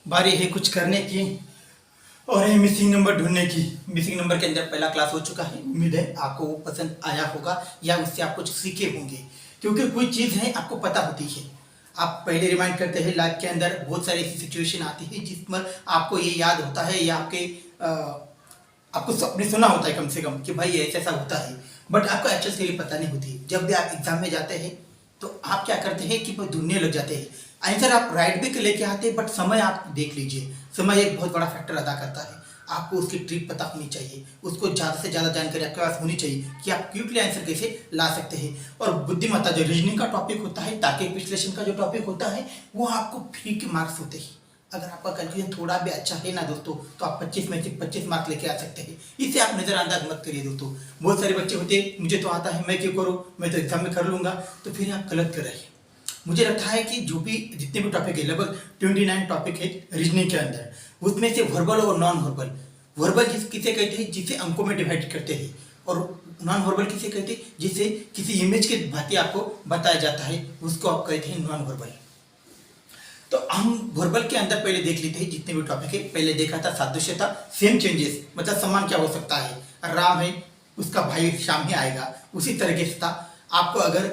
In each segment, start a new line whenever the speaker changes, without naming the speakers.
बारी है कुछ करने की और है मिसिंग नंबर ढूंढने की। मिसिंग नंबर के अंदर पहला क्लास हो चुका है। उम्मीद है आपको वो पसंद आया होगा या उससे आप कुछ सीखे होंगे, क्योंकि कोई चीज़ है आपको पता होती है। आप पहले रिमाइंड करते हैं, लाइफ के अंदर बहुत सारी ऐसी सिचुएशन आती है जिसमें आपको ये याद होता है या आपको आपने सुना होता है कम से कम कि भाई ऐसा ऐसा होता है, बट आपको एक्चुअल से पता नहीं होती। जब भी आप एग्जाम में जाते हैं तो आप क्या करते हैं कि वो ढूंढने लग जाते हैं। आंसर आप राइट भी लेके आते हैं, बट समय आप देख लीजिए, समय एक बहुत बड़ा फैक्टर अदा करता है। आपको उसकी ट्रिक पता होनी चाहिए, उसको ज़्यादा से ज़्यादा जानकारी आपके पास होनी चाहिए कि आप क्विकली आंसर कैसे ला सकते हैं। और बुद्धिमत्ता जो रीजनिंग का टॉपिक होता है, तार्किक विश्लेषण का जो टॉपिक होता है, वो आपको फ्री के मार्क्स होते हैं। अगर आपका कैलकुलेशन थोड़ा भी अच्छा है ना दोस्तों, तो आप 25 में से 25 मार्क्स लेके आ सकते हैं। इसे आप नज़रअंदाज मत करिए दोस्तों। बहुत सारे बच्चे होते हैं, मुझे तो आता है, मैं क्यों करूँ, मैं तो एग्जाम में कर लूँगा, तो फिर आप गलत कर रहे हैं। मुझे लगता है कि जो भी जितने भी टॉपिक है, लगभग 29 टॉपिक है रीजनिंग के अंदर, उसमें से वर्बल और नॉन वर्बल। वर्बल किसे कहते हैं, जिसे अंकों में डिवाइड करते हैं, और नॉन वर्बल किसे कहते हैं, जिसे किसी इमेज के भांति आपको बताया जाता है, उसको आप कहते हैं नॉन वर्बल। तो हम वर्बल के अंदर पहले देख लेते हैं जितने भी टॉपिक है। पहले देखा था सादृश्यता, सेम चेंजेस, मतलब समान क्या हो सकता है। राम है, उसका भाई श्याम ही आएगा, उसी तरीके से था। आपको अगर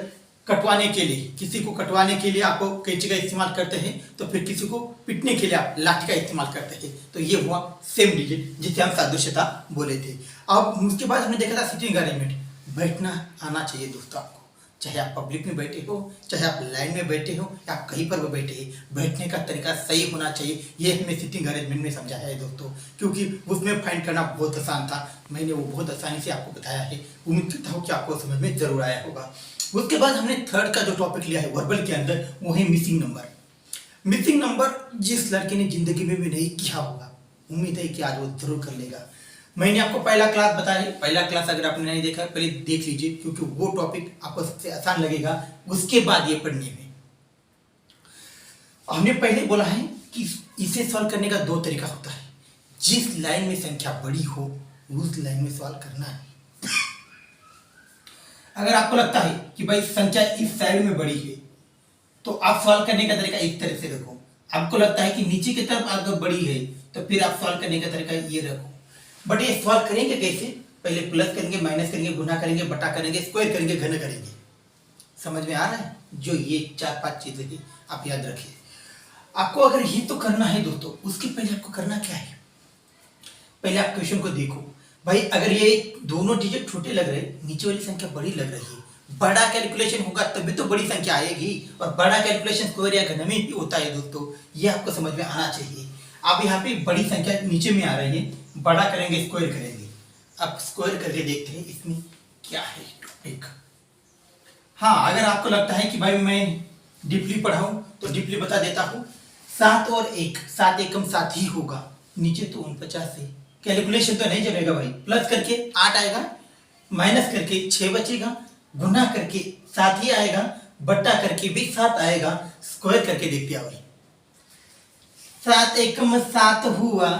कटवाने के लिए, किसी को कटवाने के लिए आपको कैंची का इस्तेमाल करते हैं, तो फिर किसी को पिटने के लिए आप लाठी का इस्तेमाल करते हैं। तो ये हुआ सेम डिजिट, जिसे हम सादृश्यता बोले थे। अब उसके बाद हमने देखा था सिटिंग अरेंजमेंट। बैठना आना चाहिए दोस्तों आपको, चाहे आप पब्लिक में बैठे हो, चाहे आप लाइन में बैठे हो, या आप कहीं पर भी बैठे हैं, बैठने का तरीका सही होना चाहिए। ये हमें सिटिंग अरेंजमेंट में समझाया है दोस्तों, क्योंकि उसमें फाइंड करना बहुत आसान था। मैंने वो बहुत आसानी से आपको बताया है। उम्मीद करता हूँ कि आपको समझ में जरूर आया होगा। उसके बाद हमने थर्ड का जो टॉपिक लिया है वर्बल के अंदर, वो है मिसिंग नंबर। मिसिंग नंबर जिस लड़के ने जिंदगी में भी नहीं किया होगा, उम्मीद है कि आज वो जरूर कर लेगा। मैंने आपको पहला क्लास बताया है, पहला क्लास अगर आपने नहीं देखा पहले देख लीजिए, क्योंकि वो टॉपिक आपको सबसे आसान लगेगा उसके बाद ये पढ़ने में। हमने पहले बोला है कि इसे सॉल्व करने का दो तरीका होता है। जिस लाइन में संख्या बड़ी हो उस लाइन में सॉल्व करना है। अगर आपको लगता है कि भाई संख्या इस साइड में बड़ी है, तो आप सॉल्व करने का तरीका इस तरह से रखो। आपको लगता है कि नीचे की तरफ अगर बड़ी है, तो फिर आप सॉल्व करने का तरीका ये रखो। बट ये सॉल्व करेंगे कैसे? पहले प्लस करेंगे, माइनस करेंगे, गुना करेंगे, बटा करेंगे, स्क्वायर करेंगे, घन करेंगे। समझ में आ रहा है? जो ये 4-5 चीजें हैं आप याद रखिए। आपको अगर ये तो करना है दोस्तों, उसके पहले आपको करना क्या है? पहले आप क्वेश्चन को देखो। भाई अगर ये दोनों डिजिट छोटे लग रहे, नीचे वाली संख्या बड़ी लग रही है, बड़ा कैलकुलेशन होगा तभी तो बड़ी संख्या आएगी, और बड़ा कैलकुलेशन स्क्वायर या घन में ही होता है दोस्तों। ये आपको समझ में आना चाहिए। अब यहाँ पे बड़ी संख्या नीचे में आ रही है, बड़ा करेंगे, स्क्वायर करेंगे। अब स्क्वायर करके देखते हैं इसमें क्या है टॉपिक। हाँ, अगर आपको लगता है कि भाई मैं डीपली पढ़ाऊं तो डीपली बता देता हूँ। 7 और 1, 7 एकम 7 ही होगा। नीचे तो 49 है, कैलकुलेशन तो नहीं चलेगा भाई। प्लस करके 8 आएगा, माइनस करके 6 बचेगा, गुना करके 7 ही आएगा, बट्टा करके भी 7 आएगा, स्क्वायर करके देखते हैं भाई। 7 एकम 7 हुआ,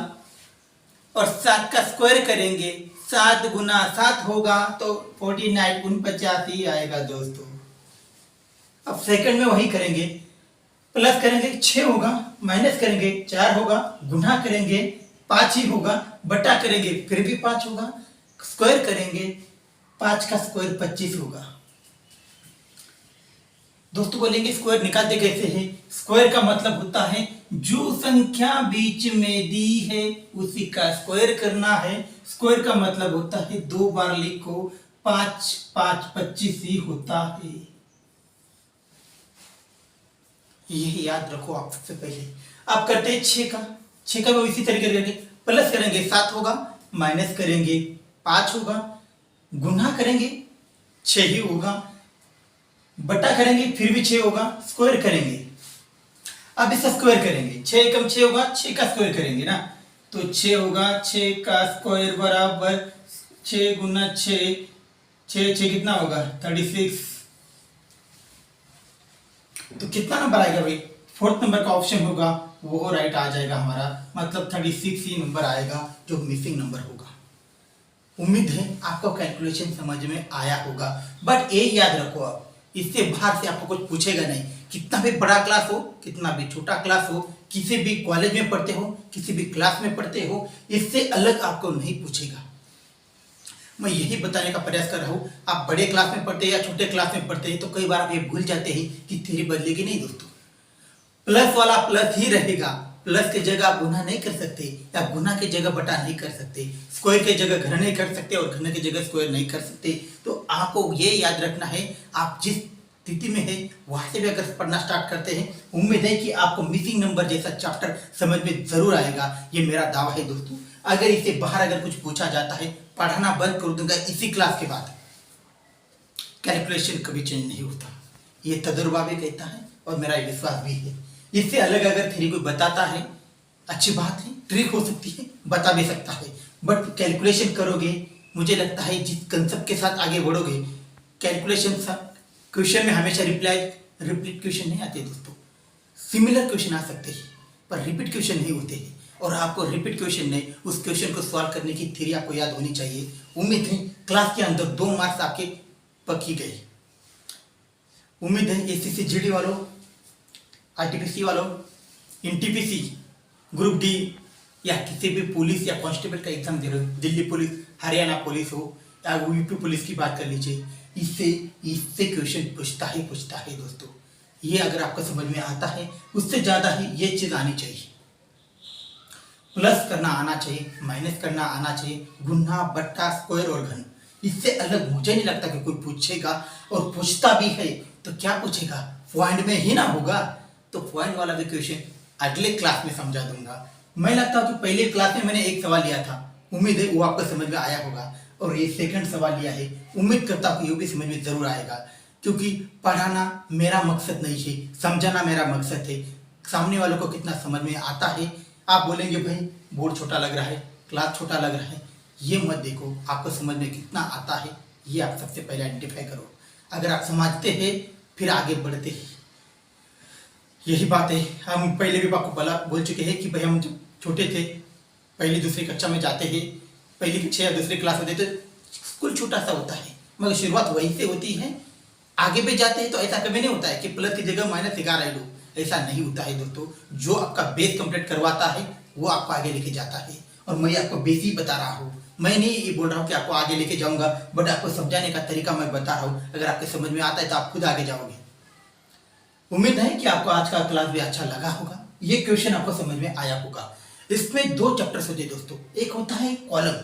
और 7 का स्क्वायर करेंगे, 7 गुना 7 होगा, तो 49 49 ही आएगा दोस्तों। अब सेकंड में वही करेंगे, प्लस करेंगे 6 होगा, माइनस करेंगे 4 होगा, गुना करेंगे 5 ही होगा, बटा करेंगे फिर भी 5 होगा, स्क्वायर करेंगे 5 का स्क्वायर 25 होगा। दोस्तों बोलेंगे स्क्वायर निकालते कैसे हैं? स्क्वायर का मतलब होता है जो संख्या बीच में दी है उसी का स्क्वायर करना है। स्क्वायर का मतलब होता है 2 बार लिखो, 5 5 25 ही होता है। ये याद रखो आप सबसे पहले। आप करते हैं 6 का भी इसी तरीके करेंगे, प्लस करेंगे 7 होगा, माइनस करेंगे 5 होगा, गुना करेंगे 6 ही होगा, बटा करेंगे फिर भी 6 होगा, स्क्वायर करेंगे। अब इसका स्क्वायर करेंगे, 6 एकम 6 होगा, 6 का स्क्वायर करेंगे ना, तो 6 होगा, 6 का स्क्वायर बराबर 6 गुना 6, 6 कितना होगा 36। तो कितना नंबर आएगा भाई? 4th नंबर का ऑप्शन होगा वो राइट आ जाएगा हमारा, मतलब 36 ही नंबर आएगा जो मिसिंग नंबर होगा। उम्मीद है आपको कैलकुलेशन समझ में आया होगा। बट ये याद रखो, आप इससे बाहर से आपको कुछ पूछेगा नहीं। कितना भी बड़ा क्लास हो, कितना भी छोटा क्लास हो, किसी भी कॉलेज में पढ़ते हो, किसी भी क्लास में पढ़ते हो, इससे अलग आपको नहीं पूछेगा। मैं यही बताने का प्रयास कर रहा हूँ। आप बड़े क्लास में पढ़ते हैं या छोटे क्लास में पढ़ते हैं तो कई बार आप ये भूल जाते हैं कि थ्योरी बदलेगी नहीं दोस्तों। प्लस वाला प्लस ही रहेगा। प्लस की जगह आप गुना नहीं कर सकते या गुना की जगह बटा नहीं कर सकते, स्क्वायर की जगह घन नहीं कर सकते और घन की जगह स्क्वायर नहीं कर सकते। तो आपको ये याद रखना है, आप जिस स्थिति में है वहां से भी अगर पढ़ना स्टार्ट करते हैं, उम्मीद है कि आपको मिसिंग नंबर जैसा चैप्टर समझ में जरूर आएगा। ये मेरा दावा है दोस्तों। अगर इससे बाहर अगर कुछ पूछा जाता है, पढ़ाना बंद कर दूंगा इसी क्लास के बाद। कैलकुलेशन कभी चेंज नहीं होता, ये तजुर्बा भी कहता है और मेरा विश्वास भी है। इससे अलग अगर थ्योरी कोई बताता है, अच्छी बात है, ट्रिक हो सकती है, बता भी सकता है, बट कैलकुलेशन करोगे, मुझे लगता है जिस कंसेप्ट के साथ आगे बढ़ोगे, कैलकुलेशन क्वेश्चन में हमेशा रिपीट क्वेश्चन नहीं आते दोस्तों। सिमिलर क्वेश्चन आ सकते हैं पर रिपीट क्वेश्चन नहीं होते हैं, और आपको रिपीट क्वेश्चन नहीं, उस क्वेश्चन को सॉल्व करने की थ्योरी आपको याद होनी चाहिए। उम्मीद है क्लास के अंदर 2 मार्क्स आपके पक्की गए। उम्मीद है एसएससी जीडी वालों, आरटीपीसी वालों, एनटीपीसी, ग्रुप डी या किसी भी पुलिस या कांस्टेबल का एग्जाम दे रहे हो, दिल्ली पुलिस, हरियाणा पुलिस हो या यूपी पुलिस की बात कर लीजिए, इससे क्वेश्चन पूछता है दोस्तों। ये अगर आपको समझ में आता है, उससे ज़्यादा ही ये चीज़ आनी चाहिए। प्लस करना आना चाहिए, माइनस करना आना चाहिए, गुना बट्टा स्क्वायर और घन। इससे अलग मुझे नहीं लगता कि कोई पूछेगा, और पूछता भी है तो क्या पूछेगा, पॉइंट में ही ना होगा। तो पॉइंट वाला भी क्वेश्चन अगले क्लास में समझा दूंगा। मैं लगता है कि पहले क्लास में मैंने एक सवाल लिया था, उम्मीद है वो आपको समझ में आया होगा, और ये सेकंड सवाल लिया है, उम्मीद करता हूँ ये भी समझ में जरूर आएगा। क्योंकि पढ़ाना मेरा मकसद नहीं है, समझाना मेरा मकसद है। सामने वालों को कितना समझ में आता है, आप बोलेंगे भाई बोर्ड छोटा लग रहा है, क्लास छोटा लग रहा है, ये मत देखो, आपको समझ में कितना आता है ये आप सबसे पहले आइडेंटिफाई करो। अगर आप समझते हैं फिर आगे बढ़ते हैं। यही बात है, हम पहले भी आपको बोल चुके हैं कि भाई हम जब छोटे थे, पहली दूसरी कक्षा में जाते हैं, पहली कक्षा या दूसरी क्लास होते तो स्कूल छोटा सा होता है, मगर शुरुआत वहीं से होती है। आगे भी जाते हैं तो ऐसा कभी नहीं होता है कि प्लस की जगह माइनस सिखा रहे लो, ऐसा नहीं होता है दोस्तों। जो आपका बेस कंप्लीट करवाता है वो आपको आगे लेके जाता है, और मैं आपको बेस ही बता रहा हूँ। मैं नहीं ये बोल रहा हूँ कि आपको आगे लेके जाऊंगा, बट आपको समझाने का तरीका मैं बता रहा हूँ। अगर आपके समझ में आता है तो आप खुद आगे जाओगे। उम्मीद है कि आपको आज का क्लास भी अच्छा लगा होगा, ये क्वेश्चन आपको समझ में आया होगा। इसमें 2 चैप्टर्स होते हैं दोस्तों, एक होता है कॉलम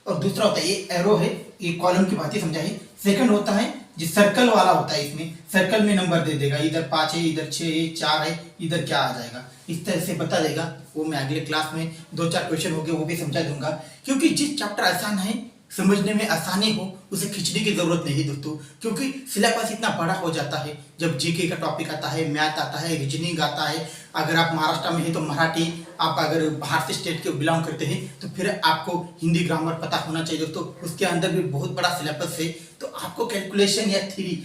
और दूसरा होता है ये एरो है, ये कॉलम की बात ही समझा है। सेकंड होता है जो सर्कल वाला होता है, इसमें सर्कल में नंबर दे देगा, इधर 5 है, इधर 6 है, 4 है, इधर क्या आ जाएगा, इस तरह से बता देगा। वो मैं अगले क्लास में 2-4 क्वेश्चन होंगे वो भी समझा दूंगा। क्योंकि जिस चैप्टर आसान है, समझने में आसानी हो, उसे खींचने की जरूरत नहीं दोस्तों, क्योंकि सिलेबस इतना बड़ा हो जाता है। जब जीके का टॉपिक आता है, मैथ आता है, रीजनिंग आता है, अगर आप महाराष्ट्र में हैं तो मराठी, आप अगर बाहर से स्टेट के बिलोंग करते हैं तो फिर आपको हिंदी ग्रामर पता होना चाहिए दोस्तों। उसके अंदर भी बहुत बड़ा सिलेबस है। तो आपको कैलकुलेशन या थ्योरी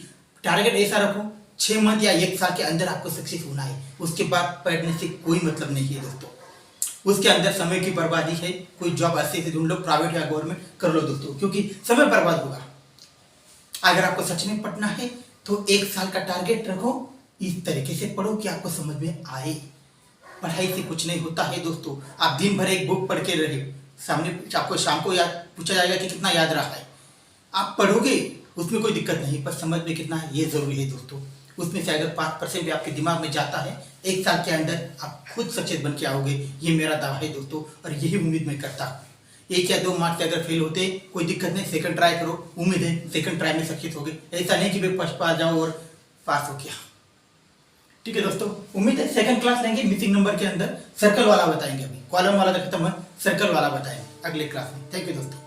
टारगेट ऐसा रखो 6 मंथ या 1 साल के अंदर आपको सक्सेस होना है, उसके बाद पढ़ने से कोई मतलब नहीं है दोस्तों। उसके अंदर समय की बर्बादी है। कोई जॉब ऐसे से ढूंढ लो, प्राइवेट या गवर्नमेंट कर लो दोस्तों, क्योंकि समय बर्बाद होगा। अगर आपको सच में पढ़ना है तो 1 साल का टारगेट रखो, इस तरीके से पढ़ो कि आपको समझ में आए। पढ़ाई से कुछ नहीं होता है दोस्तों। आप दिन भर एक बुक पढ़ के रहे, सामने आपको शाम को याद पूछा जाएगा कि कितना याद रहा है, आप पढ़ोगे उसमें कोई दिक्कत नहीं, पर समझ में कितना है ये जरूरी है दोस्तों। उसमें से अगर 5% भी आपके दिमाग में जाता है, 1 साल के अंदर आप खुद सक्सेस बन के आओगे, ये मेरा दावा है दोस्तों, और यही उम्मीद मैं करता हूँ। 1 या 2 मार्क्स से अगर फेल होते कोई दिक्कत नहीं, सेकंड ट्राई करो, उम्मीद है सेकंड ट्राई में सक्सेस होगे। ऐसा नहीं कि भाई फर्स्ट पास जाओ और पास हो गया। ठीक है दोस्तों, उम्मीद है सेकंड क्लास लेंगे, मिसिंग नंबर के अंदर सर्कल वाला बताएंगे, अभी कॉलम वाला तो खत्म है, सर्कल वाला बताएंगे अगले क्लास में। थैंक यू दोस्तों।